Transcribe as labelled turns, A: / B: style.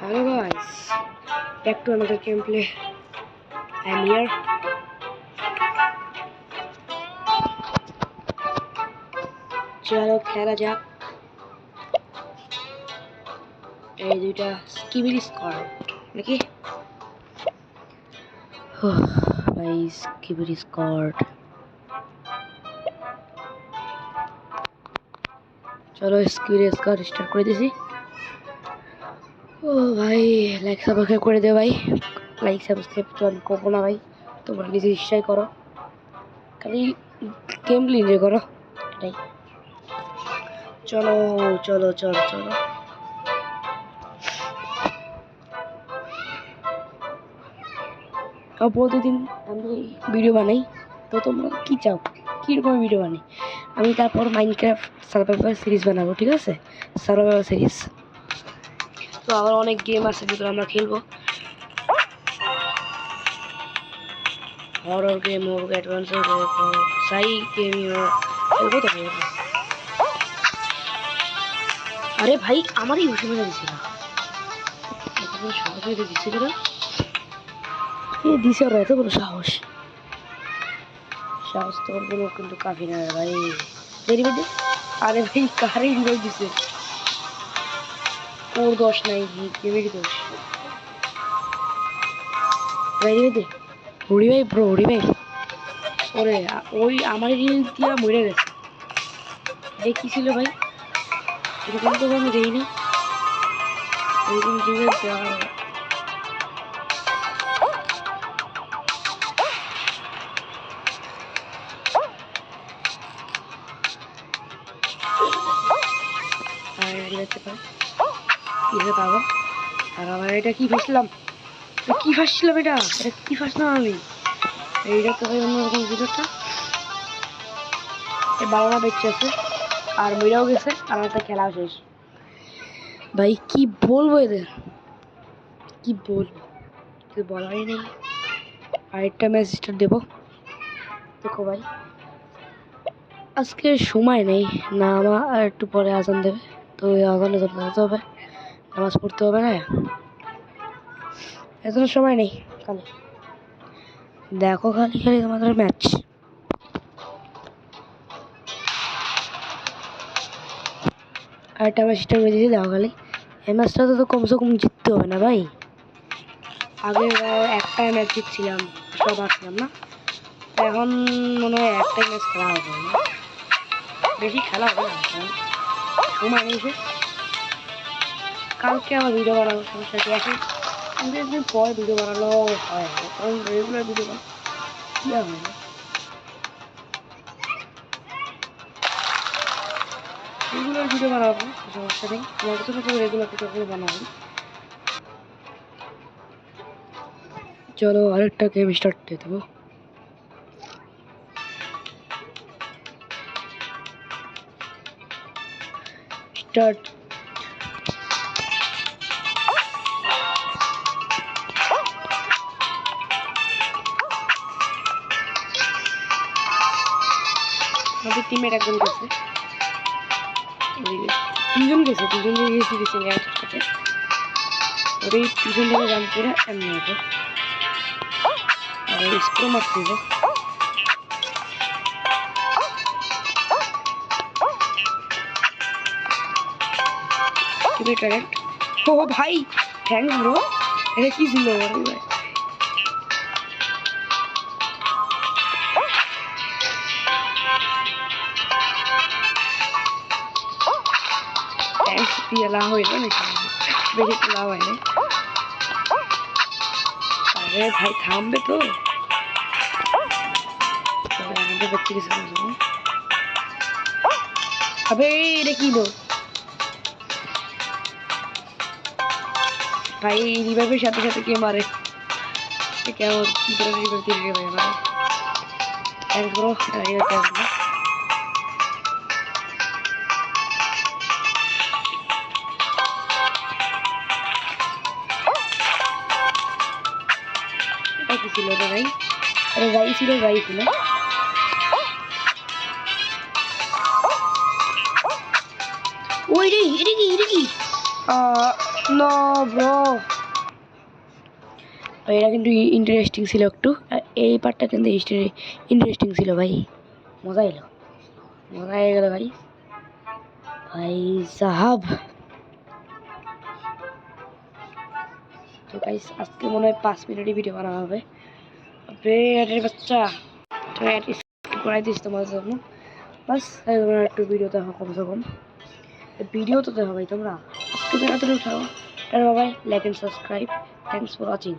A: Hello guys, back to another gameplay. I'm here. চলো খেলা যাক। এই দুইটা স্কিবিডি স্কোয়াড নাকি? ভাই স্কিবিডি স্কোয়াড। চলো স্কিবিডি স্কোয়াড স্টার্ট করে দিছি। ও ভাই লাইক সাবস্ক্রাইব করে দিও ভাই। লাইক সাবস্ক্রাইব তো আমি করবো না ভাই, তোমরা নিজে ইচ্ছাই করো, খালি গেমপ্লে এনজয় করো এটাই। চলো চলো চলো চলো প্রতিদিন আমি ভিডিও বানাই, তো তোমরা কী চাও কীরকম ভিডিও বানাই? আমি তারপর মাইনক্রাফট সার্ভাইভাল সিরিজ বানাবো, ঠিক আছে? সার্ভাইভাল সিরিজ তো আবার অনেক গেম আছে যেগুলো আমরা খেলবো। হরর গেম হোক, অ্যাডভেঞ্চার হোক, সাই গেমই হোক, খেলবো তো ভাই। আরে ভাই আমারই বসে মেরে দিছিল, সাহস হয়ে দিচ্ছে কেন? দিছে ওরা এত বড় সাহস, সাহস তো কোনো কিন্তু কাফি না ভাই। দেরি বেদে আরে ভাই কারে ইনভাইট দিছে? ওর দোষ নাই, গেমেরই দোষ। দেরি বেদে হরি ভাই ব্রো, হরি ভাই ওরে ওই আমার রিল দিয়া মরে গেছে। দেখি ছিল ভাই, এরকম তো আমি দেই না, এরকম জিনিস দেওয়া পাবো। আর আমার এটা কি ফাঁসলাম, কি ফাঁসছিলাম, এটা কি ফাঁসলাম আমি? এইটা তো ভাই অন্যরকম ভিডিওটা বাংলা বেঁচে আছে আর মইরাও গেছে আর একটা খেলা শেষ। ভাই কি বলবো এদের, কি বলবো, কিছু বলারই নেই। আরেকটা ম্যাচ স্টার্ট দেবো। দেখো ভাই আজকে সময় নেই না, আমার আর একটু পরে আজান দেবে, তো ওই আজানে যেতে হবে, নামাজ পড়তে হবে না, এত সময় নেই। খালি দেখো, খালি খালি তোমাদের ম্যাচ। আরেকটা ম্যাচ স্টার্ট করে দিয়েছি, দেখো খালি। এই ম্যাচটা তো কমসে কম জিততে হবে না ভাই? আগে একটাই ম্যাচ জিতছিলাম, সব আসলাম না, এখন মনে হয় একটাই ম্যাচ খেলা হবে, বেশি খেলা হবে না, সময় নেই। কালকে আবার ভিডিও বানাবো, সমস্যা কি আছে? একদিন পর ভিডিও বানানো হয়, কারণ রেগুলার ভিডিও বানানো কি হবে না, রেগুলার ভিডিও বানাবো, সমস্যা নেই। আমার ছোটো ছোটো রেগুলার ভিডিও বানাবো। চলো আরেকটা গেম স্টার্ট দিয়ে দেবো। স্টার্ট। আমাদের টিমের একজন গেছে, দুজন গেছে, দুজন গেছে সাথে ওর এই পিছন থেকে জাম করে এমনি হতো আর স্প্রে মারতে হবো। ও ভাই থ্যাংক ব্রো, এটা কি ছিল ভাই? থ্যাংকস দিয়ে লাভ হইলো নাকি? বেশি তো লাভ হয় না। আরে ভাই থামবে তো, আমাদের বাচ্চা কিছু আবে এটা কি লো ভাই, রিভাইভের সাথে সাথে কে মারে? কেমন কি করে রিভাইভ দিয়ে রে ভাই আমার? থ্যাংকস ব্রো, এটা কি ছিল রে ভাই? আরে গাই ছিল, গাই ছিল। ওই রে, এটা কি নো ব্রো, এটা কিন্তু ইন্টারেস্টিং ছিল একটু, এই পার্টটা কিন্তু ইন্টারেস্টিং ছিল ভাই, মজা এলো, মজা হয়ে গেল ভাই, ভাই সাহাব। তো গাইস আজকে মনে হয় 5 মিনিটই ভিডিও বানানো হবে। বেয়ারের বাচ্চা, তো স্কিপ করাই দিস তোমাদের জন্য, বাস তোমরা একটু ভিডিও দেখো, কমসে কম ভিডিও তো দেখো ভাই তোমরা, আজকে জায়গা তুলে উঠাও। Bye, like and subscribe, thanks for watching.